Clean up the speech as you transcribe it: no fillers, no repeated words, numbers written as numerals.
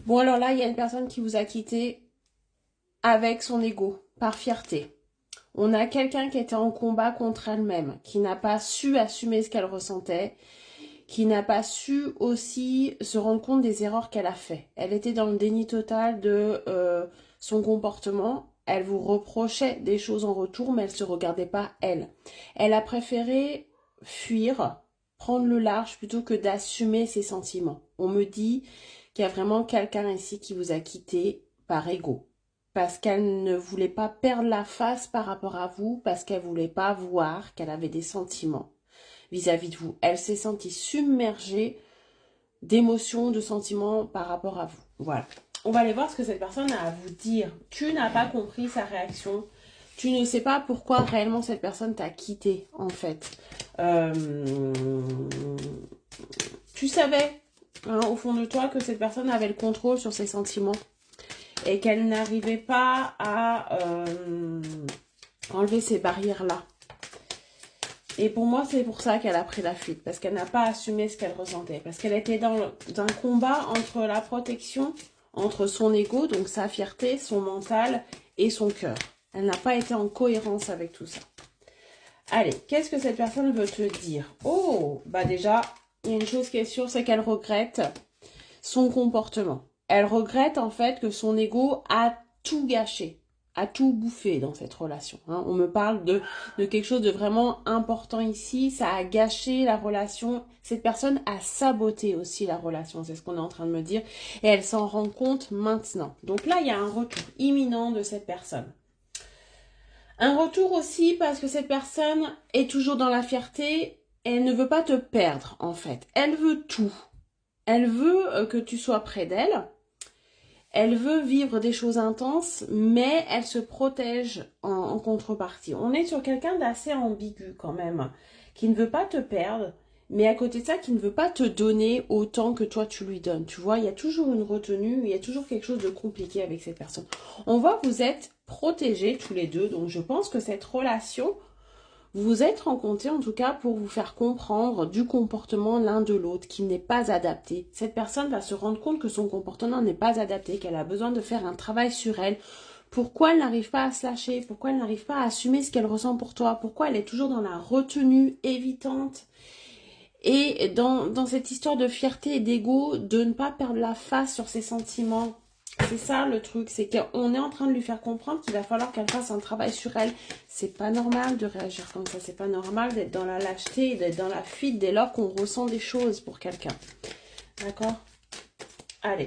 Bon, alors là, il y a une personne qui vous a quitté avec son ego, par fierté. On a quelqu'un qui était en combat contre elle-même, qui n'a pas su assumer ce qu'elle ressentait, qui n'a pas su aussi se rendre compte des erreurs qu'elle a fait. Elle était dans le déni total de son comportement. Elle vous reprochait des choses en retour, mais elle ne se regardait pas elle. Elle a préféré fuir, prendre le large plutôt que d'assumer ses sentiments. On me dit qu'il y a vraiment quelqu'un ici qui vous a quitté par ego. Parce qu'elle ne voulait pas perdre la face par rapport à vous, parce qu'elle voulait pas voir qu'elle avait des sentiments vis-à-vis de vous. Elle s'est sentie submergée d'émotions, de sentiments par rapport à vous. Voilà. On va aller voir ce que cette personne a à vous dire. Tu n'as pas compris sa réaction. Tu ne sais pas pourquoi réellement cette personne t'a quitté, en fait. Tu savais, hein, au fond de toi, que cette personne avait le contrôle sur ses sentiments et qu'elle n'arrivait pas à enlever ces barrières-là. Et pour moi, c'est pour ça qu'elle a pris la fuite, parce qu'elle n'a pas assumé ce qu'elle ressentait, parce qu'elle était dans un combat entre la protection, entre son ego, donc sa fierté, son mental et son cœur. Elle n'a pas été en cohérence avec tout ça. Allez, qu'est-ce que cette personne veut te dire? Oh, bah déjà, il y a une chose qui est sûre, c'est qu'elle regrette son comportement. Elle regrette en fait que son ego a tout gâché, a tout bouffé dans cette relation. Hein. On me parle de quelque chose de vraiment important ici. Ça a gâché la relation. Cette personne a saboté aussi la relation. C'est ce qu'on est en train de me dire. Et elle s'en rend compte maintenant. Donc là, il y a un retour imminent de cette personne. Un retour aussi parce que cette personne est toujours dans la fierté. Elle ne veut pas te perdre en fait. Elle veut tout. Elle veut que tu sois près d'elle. Elle veut vivre des choses intenses, mais elle se protège en contrepartie. On est sur quelqu'un d'assez ambigu quand même, qui ne veut pas te perdre, mais à côté de ça, qui ne veut pas te donner autant que toi tu lui donnes. Tu vois, il y a toujours une retenue, il y a toujours quelque chose de compliqué avec cette personne. On voit que vous êtes protégés tous les deux, donc je pense que cette relation, vous vous êtes rencontrés en tout cas pour vous faire comprendre du comportement l'un de l'autre qui n'est pas adapté. Cette personne va se rendre compte que son comportement n'est pas adapté, qu'elle a besoin de faire un travail sur elle. Pourquoi elle n'arrive pas à se lâcher? Pourquoi elle n'arrive pas à assumer ce qu'elle ressent pour toi? Pourquoi elle est toujours dans la retenue évitante? Et dans cette histoire de fierté et d'ego, de ne pas perdre la face sur ses sentiments. C'est ça le truc, c'est qu'on est en train de lui faire comprendre qu'il va falloir qu'elle fasse un travail sur elle. C'est pas normal de réagir comme ça, c'est pas normal d'être dans la lâcheté, d'être dans la fuite dès lors qu'on ressent des choses pour quelqu'un. D'accord? Allez.